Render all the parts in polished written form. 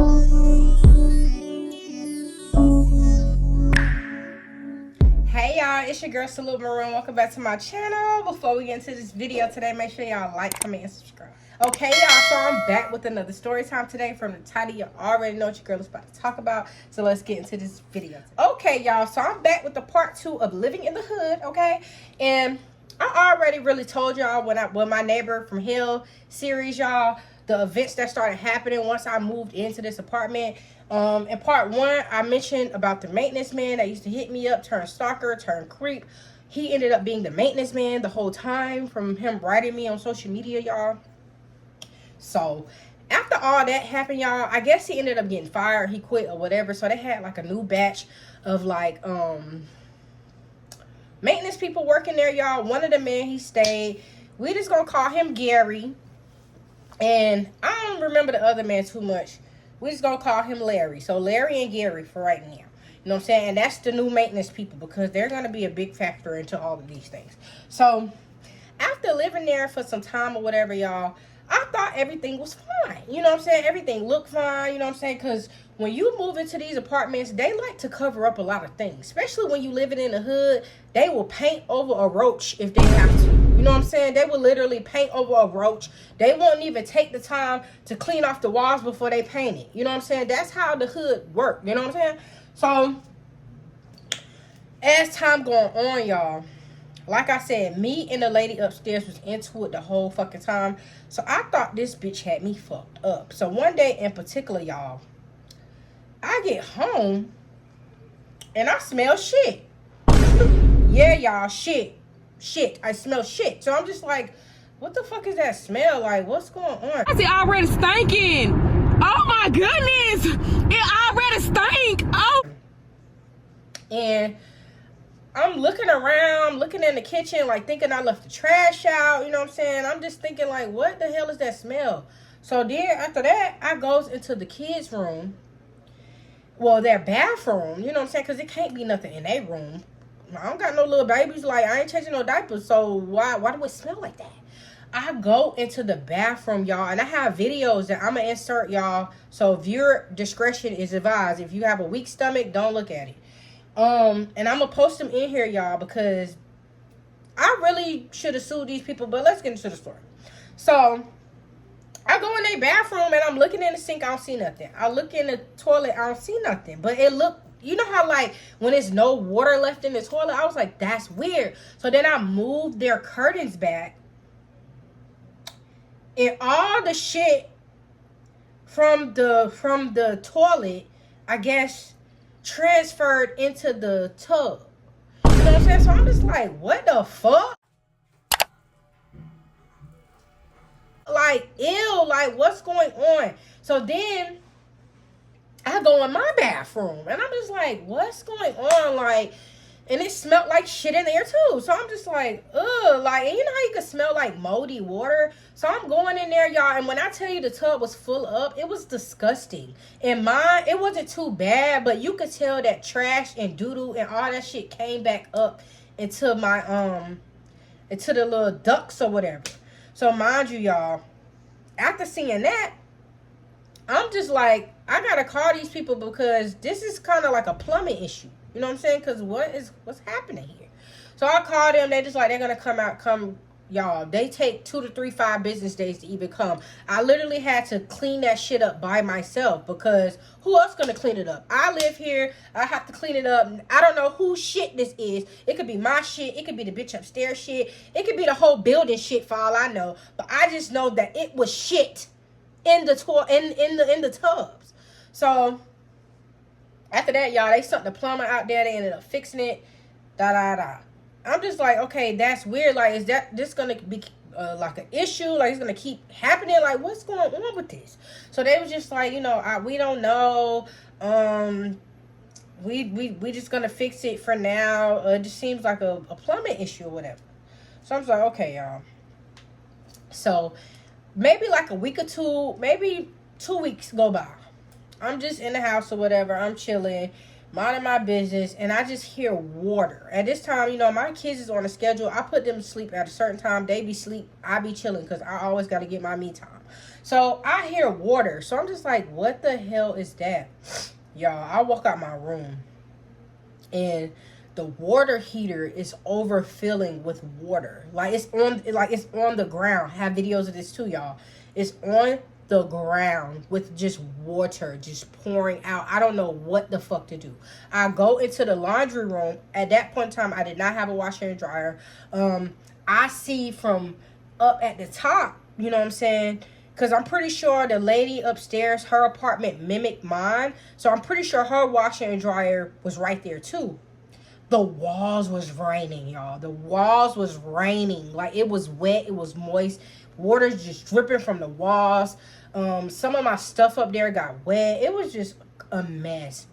Hey y'all, it's your girl Salute Maroon. Welcome back to my channel. Before we get into this video today, make sure y'all like, comment, and subscribe. Okay y'all, so I'm back with another story time today. From the title, you already know what your girl is about to talk about. So let's get into this video. Okay y'all, so I'm back with the part 2 of Living in the Hood, okay? And I already really told y'all when my Neighbor from Hell series, y'all, the events that started happening once I moved into this apartment. In part 1, I mentioned about the maintenance man that used to hit me up, turn stalker, turn creep. He ended up being the maintenance man the whole time, from him writing me on social media, y'all. So after all that happened, y'all, I guess he ended up getting fired. He quit or whatever. So they had like a new batch of like maintenance people working there, y'all. One of the men, he stayed. We just gonna call him Gary. And I don't remember the other man too much. We just gonna call him Larry. So Larry and Gary for right now. You know what I'm saying? And that's the new maintenance people, because they're gonna be a big factor into all of these things. So after living there for some time or whatever, y'all, I thought everything was fine. You know what I'm saying? Everything looked fine. You know what I'm saying? Because when you move into these apartments, they like to cover up a lot of things. Especially when you living in the hood, they will paint over a roach if they have to. You know what I'm saying? They will literally paint over a roach. They won't even take the time to clean off the walls before they paint it. You know what I'm saying? That's how the hood work. You know what I'm saying? So as time going on, y'all, like I said, me and the lady upstairs was into it the whole fucking time. So I thought this bitch had me fucked up. So one day in particular, y'all, I get home and I smell shit. Yeah, y'all, shit. I smell shit. So I'm just like, what the fuck is that smell? Like, what's going on? It's already stinking. Oh my goodness. It already stink. Oh. And I'm looking around, looking in the kitchen, like thinking I left the trash out. You know what I'm saying? I'm just thinking like, what the hell is that smell? So then after that, I goes into the kids' room. Well, their bathroom. You know what I'm saying? Because it can't be nothing in their room. I don't got no little babies. Like, I ain't changing no diapers. So why do it smell like that? I go into the bathroom, y'all, and I have videos that I'm going to insert, y'all. So viewer discretion is advised. If you have a weak stomach, don't look at it. And I'm going to post them in here, y'all, because I really should have sued these people. But let's get into the story. So I go in their bathroom, and I'm looking in the sink. I don't see nothing. I look in the toilet. I don't see nothing. But it looked, you know how like when there's no water left in the toilet, I was like, that's weird. So then I moved their curtains back, and all the shit from the toilet, I guess, transferred into the tub. You know what I'm saying? So I'm just like, what the fuck? Like, ew, like, what's going on? So then I go in my bathroom, and I'm just like, what's going on? Like, and it smelled like shit in there too. So I'm just like, ugh. Like, and you know how you can smell like moldy water? So I'm going in there, y'all, and when I tell you the tub was full up, it was disgusting. And mine, it wasn't too bad, but you could tell that trash and doo-doo and all that shit came back up into my, into the little ducts or whatever. So mind you, y'all, after seeing that, I'm just like, I gotta call these people, because this is kind of like a plumbing issue. You know what I'm saying? Because what's happening here? So I called them. They just like, they're gonna come, y'all. They take 2 to 5 business days to even come. I literally had to clean that shit up by myself, because who else gonna clean it up? I live here. I have to clean it up. I don't know whose shit this is. It could be my shit. It could be the bitch upstairs shit. It could be the whole building shit for all I know. But I just know that it was shit in the in the tubs. So after that, y'all, they sent the plumber out there. They ended up fixing it. I'm just like, okay, that's weird. Like, is this gonna be like an issue? Like, it's gonna keep happening? Like, what's going on with this? So they was just like, you know, we don't know. We just gonna fix it for now. It just seems like a plumbing issue or whatever. So I'm just like, okay, y'all. So maybe like a week or two, maybe 2 weeks go by. I'm just in the house or whatever. I'm chilling, minding my business, and I just hear water. At this time, you know, my kids is on a schedule. I put them to sleep at a certain time. They be sleep. I be chilling, because I always got to get my me time. So I hear water. So I'm just like, what the hell is that? Y'all, I walk out my room and the water heater is overfilling with water. Like it's on the ground. I have videos of this too, y'all. It's on the ground with just water just pouring out. I don't know what the fuck to do. I go into the laundry room. At that point in time, I did not have a washer and dryer. I see from up at the top, you know what I'm saying? Because I'm pretty sure the lady upstairs, her apartment mimicked mine. So I'm pretty sure her washer and dryer was right there too. The walls was raining, y'all. The walls was raining. Like, it was wet. It was moist. Water's just dripping from the walls. Some of my stuff up there got wet. It was just a mess.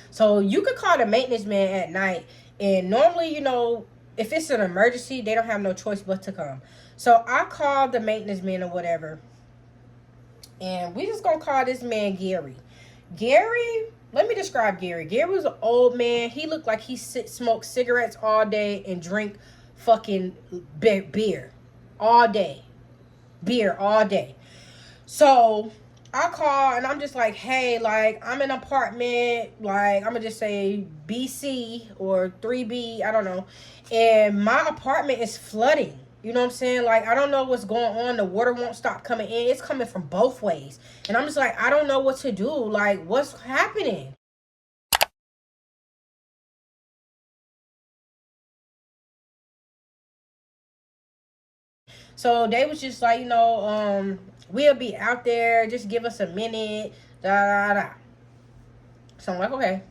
So you could call the maintenance man at night. And normally, you know, if it's an emergency, they don't have no choice but to come. So I called the maintenance man or whatever. And we just gonna call this man Gary. Gary, let me describe Gary. Gary was an old man. He looked like he smoked cigarettes all day and drink fucking beer all day. Beer all day. So I call and I'm just like, hey, like, I'm in an apartment, like, I'm gonna just say BC or 3B, I don't know. And my apartment is flooding. You know what I'm saying? Like, I don't know what's going on. The water won't stop coming in. It's coming from both ways. And I'm just like, I don't know what to do. Like, what's happening? So they was just like, you know, we'll be out there. Just give us a minute. Da, da, da. So I'm like, okay.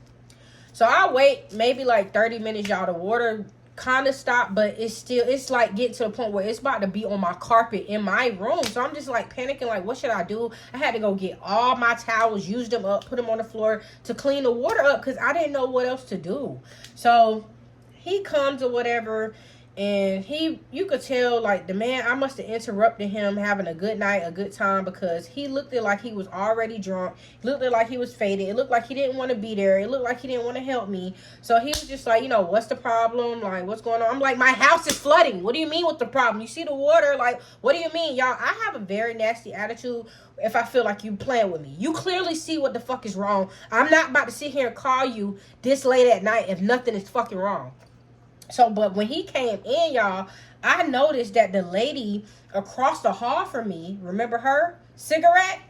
So I wait maybe like 30 minutes, y'all. The water kind of stopped, but it's like getting to the point where it's about to be on my carpet in my room. So I'm just like panicking, like, what should I do? I had to go get all my towels, use them up, put them on the floor to clean the water up because I didn't know what else to do. So he comes or whatever, and you could tell, like, the man, I must have interrupted him having a good night, a good time, because he looked like he was already drunk. He looked like he was faded. It looked like he didn't want to be there. It looked like he didn't want to help me. So he was just like, you know, what's the problem? Like, what's going on? I'm like, my house is flooding. What do you mean what's the problem? You see the water? Like, what do you mean? Y'all, I have a very nasty attitude if I feel like you playing with me. You clearly see what the fuck is wrong. I'm not about to sit here and call you this late at night if nothing is fucking wrong. So, but when he came in, y'all, I noticed that the lady across the hall from me, remember her? Cigarette?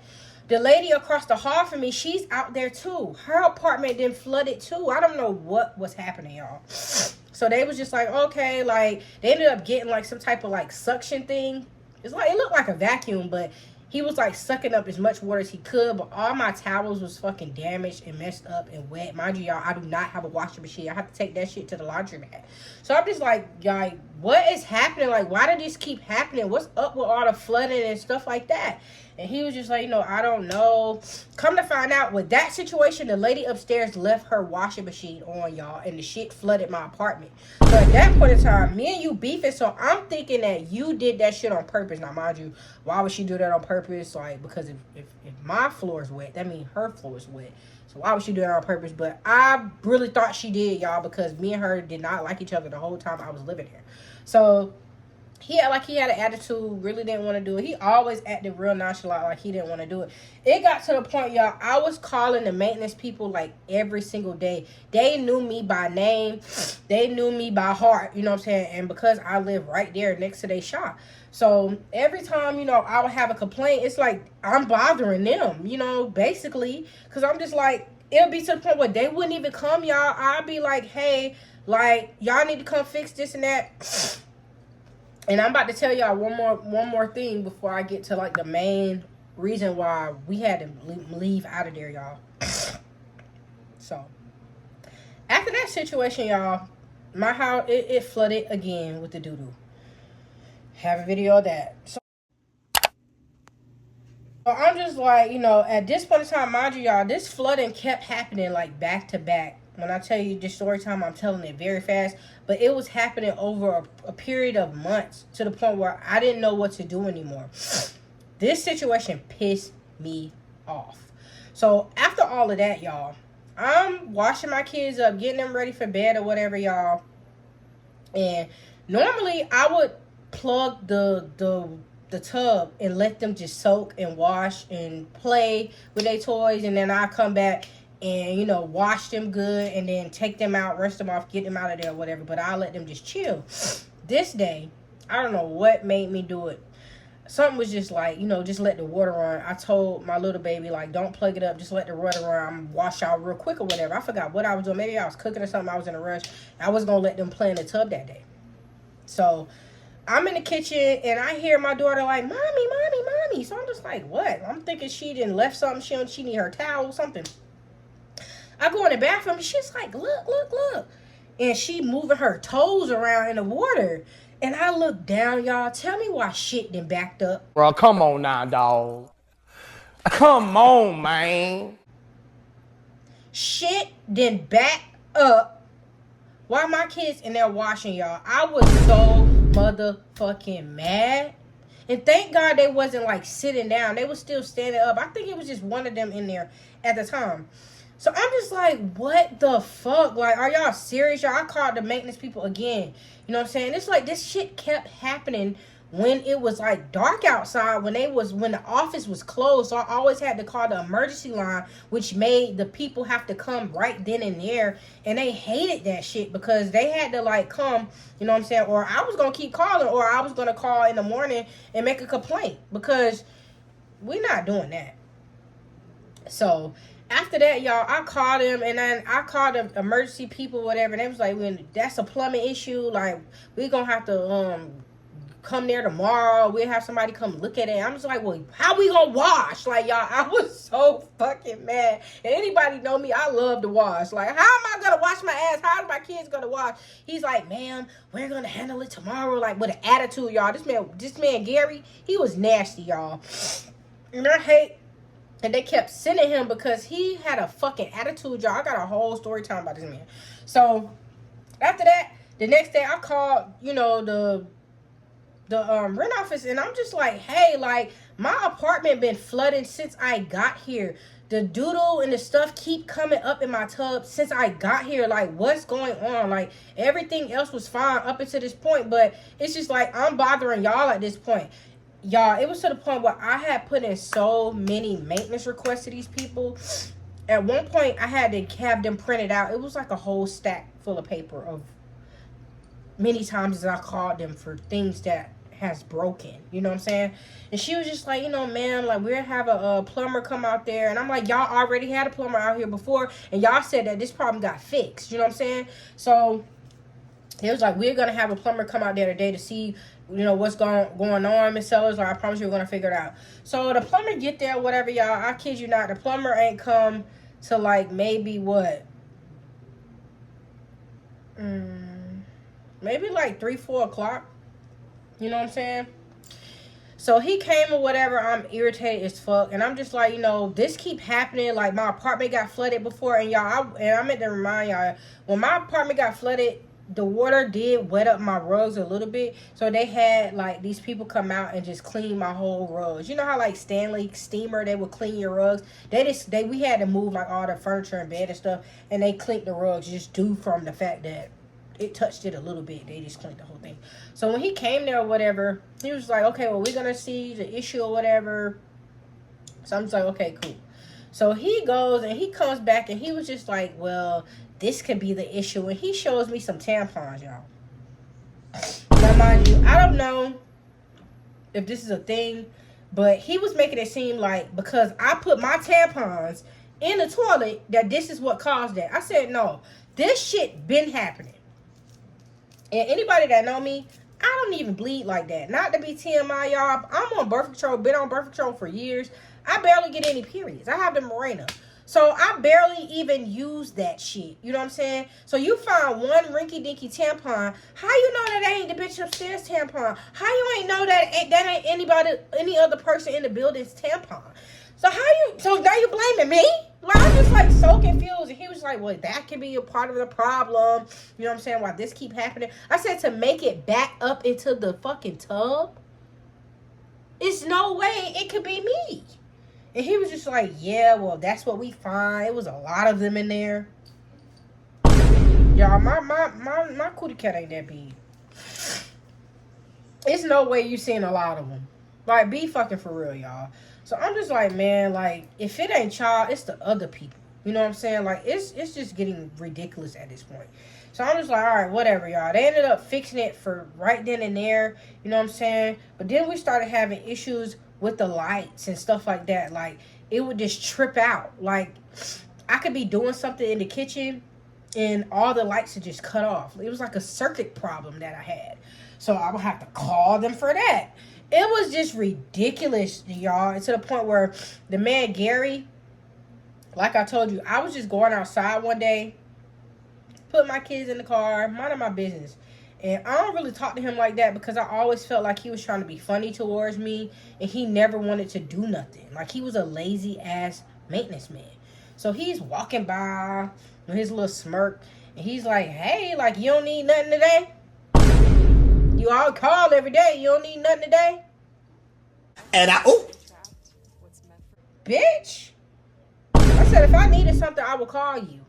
The lady across the hall from me, she's out there too. Her apartment then flooded too. I don't know what was happening, y'all. So they was just like, okay, like, they ended up getting like some type of like suction thing. It's like, it looked like a vacuum, but he was like sucking up as much water as he could, but all my towels was fucking damaged and messed up and wet. Mind you, y'all, I do not have a washing machine. I have to take that shit to the laundromat. So I'm just like, what is happening? Like, why did this keep happening? What's up with all the flooding and stuff like that? And he was just like, you know, I don't know. Come to find out, with that situation, the lady upstairs left her washing machine on, y'all, and the shit flooded my apartment. So at that point in time, me and you beefing, so I'm thinking that you did that shit on purpose. Now, mind you, why would she do that on purpose? Like, because if my floor is wet, that means her floor is wet. So why would she do that on purpose? But I really thought she did, y'all, because me and her did not like each other the whole time I was living here. So he had an attitude, really didn't want to do it. He always acted real nonchalant, like he didn't want to do it. It got to the point, y'all, I was calling the maintenance people like every single day. They knew me by name. They knew me by heart, you know what I'm saying? And because I live right there next to their shop. So every time, you know, I would have a complaint, it's like I'm bothering them, you know, basically. Because I'm just like, it'll be to the point where they wouldn't even come, y'all. I'll be like, hey, like, y'all need to come fix this and that. And I'm about to tell y'all one more thing before I get to like the main reason why we had to leave out of there, y'all. So after that situation, y'all, my house it flooded again with the doo-doo. Have a video of that. So I'm just like, you know, at this point in time, mind you, y'all, this flooding kept happening like back to back. When I tell you this story time, I'm telling it very fast. But it was happening over a period of months to the point where I didn't know what to do anymore. This situation pissed me off. So after all of that, y'all, I'm washing my kids up, getting them ready for bed or whatever, y'all. And normally I would plug the the tub and let them just soak and wash and play with their toys, and then I come back and, you know, wash them good and then take them out, rinse them off, get them out of there or whatever. But I'll let them just chill. This day, I don't know what made me do it. Something was just like, you know, just let the water run. I told my little baby, like, don't plug it up. Just let the water run. I'm gonna wash out real quick or whatever. I forgot what I was doing. Maybe I was cooking or something. I was in a rush. I was going to let them play in the tub that day. So I'm in the kitchen, and I hear my daughter like, mommy, mommy, mommy. So I'm just like, what? I'm thinking she didn't left something. She need her towel or something. I go in the bathroom, and she's like, look, look, look. And she moving her toes around in the water. And I look down, y'all. Tell me why shit done backed up. Bro, come on now, dog. Come on, man. Shit done back up while my kids in there washing, y'all. I was so motherfucking mad. And thank God they wasn't like sitting down. They was still standing up. I think it was just one of them in there at the time. So I'm just like, what the fuck? Like, are y'all serious? Y'all, I called the maintenance people again. You know what I'm saying? It's like this shit kept happening when it was like dark outside, when the office was closed. So I always had to call the emergency line, which made the people have to come right then and there. And they hated that shit because they had to like come, you know what I'm saying? Or I was going to keep calling, or I was going to call in the morning and make a complaint, because we're not doing that. So after that, y'all, I called them, and then I called the emergency people, whatever, and they was like, "When that's a plumbing issue, like, we're gonna have to come there tomorrow. We'll have somebody come look at it." I'm just like, well, how we gonna wash? Like, y'all, I was so fucking mad. And anybody know me, I love to wash. Like, how am I gonna wash my ass? How are my kids gonna wash? He's like, ma'am, we're gonna handle it tomorrow. Like, with an attitude, y'all. This man Gary, he was nasty, y'all. And I hate. And they kept sending him because he had a fucking attitude, y'all. I got a whole story time about this man. So after that, the next day I called, you know, the rent office, and I'm just like, hey, like, my apartment been flooding since I got here. The doodle and the stuff keep coming up in my tub since I got here. Like, what's going on? Like, everything else was fine up until this point, but it's just like I'm bothering y'all at this point. Y'all, it was to the point where I had put in so many maintenance requests to these people. At one point, I had to have them printed out. It was like a whole stack full of paper of many times as I called them for things that has broken. You know what I'm saying? And she was just like, you know, man, like, we'll have a plumber come out there. And I'm like, y'all already had a plumber out here before, and y'all said that this problem got fixed. You know what I'm saying? So it was like, we're going to have a plumber come out there today to see, you know, what's going on, Miss Sellers, or I promise you we're going to figure it out. So the plumber get there, whatever, y'all. I kid you not. The plumber ain't come to, like, maybe what? Maybe, like, 3, 4 o'clock. You know what I'm saying? So he came or whatever. I'm irritated as fuck. And I'm just like, you know, this keep happening. Like, my apartment got flooded before. And, y'all, I meant to remind y'all, when my apartment got flooded, the water did wet up my rugs a little bit. So they had, like, these people come out and just clean my whole rugs. You know how, like, Stanley Steamer, they would clean your rugs? We had to move, like, all the furniture and bed and stuff. And they cleaned the rugs just due from the fact that it touched it a little bit. They just cleaned the whole thing. So when he came there or whatever, he was like, okay, well, we're going to see the issue or whatever. So I'm just like, okay, cool. So he goes and he comes back and he was just like, well, this could be the issue. And he shows me some tampons, y'all. Now, mind you, I don't know if this is a thing, but he was making it seem like because I put my tampons in the toilet that this is what caused that. I said, no, this shit been happening. And anybody that know me, I don't even bleed like that. Not to be TMI, y'all. I'm on birth control, been on birth control for years. I barely get any periods. I have the Mirena. So I barely even use that shit. You know what I'm saying? So you find one rinky-dinky tampon. How you know that ain't the bitch upstairs tampon? How you ain't know that ain't any other person in the building's tampon? So now you blaming me? Like, I'm just like so confused. And he was like, well, that could be a part of the problem. You know what I'm saying? Why this keep happening? I said to make it back up into the fucking tub. It's no way it could be me. And he was just like, yeah, well, that's what we find. It was a lot of them in there. Y'all, my cootie cat ain't that big. It's no way you seen a lot of them. Like, be fucking for real, y'all. So I'm just like, man, like, if it ain't y'all, it's the other people. You know what I'm saying? Like, it's just getting ridiculous at this point. So I'm just like, all right, whatever, y'all. They ended up fixing it for right then and there. You know what I'm saying? But then we started having issues with the lights and stuff like that. Like, it would just trip out. Like, I could be doing something in the kitchen and all the lights would just cut off. It was like a circuit problem that I had. So I would have to call them for that. It was just ridiculous, y'all. And to the point where the man, Gary, like I told you, I was just going outside one day, put my kids in the car, minding my business. And I don't really talk to him like that because I always felt like he was trying to be funny towards me and he never wanted to do nothing. Like, he was a lazy ass maintenance man. So he's walking by with his little smirk and he's like, hey, like, you don't need nothing today? You all call every day. You don't need nothing today? And Bitch. I said, if I needed something, I would call you.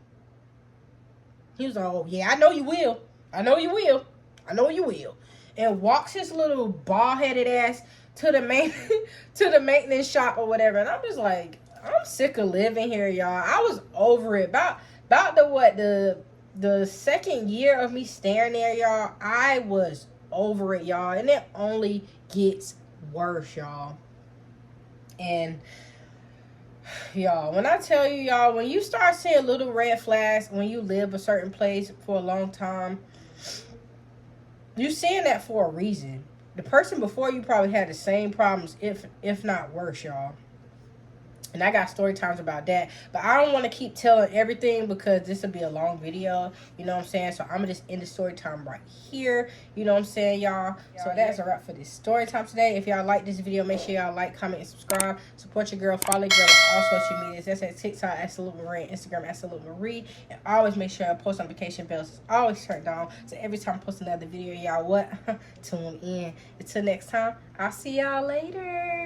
He was like, oh, yeah, I know you will. I know you will. I know you will. And walks his little bald-headed ass to the maintenance shop or whatever. And I'm just like, I'm sick of living here, y'all. I was over it. About the second year of me staying there, y'all, I was over it, y'all. And it only gets worse, y'all. And y'all, when I tell you, y'all, when you start seeing little red flags when you live a certain place for a long time, you're seeing that for a reason. The person before you probably had the same problems, if not worse, y'all. And I got story times about that. But I don't want to keep telling everything because this will be a long video. You know what I'm saying? So I'm going to just end the story time right here. You know what I'm saying, y'all? So that's a wrap for this story time today. If y'all like this video, make sure y'all like, comment, and subscribe. Support your girl. Follow your girl on all social medias. That's at TikTok, Absolute Marie, and Instagram, Absolute Marie. And always make sure your post notification bells is always turned on. So every time I post another video, y'all, what? Tune in. Until next time, I'll see y'all later.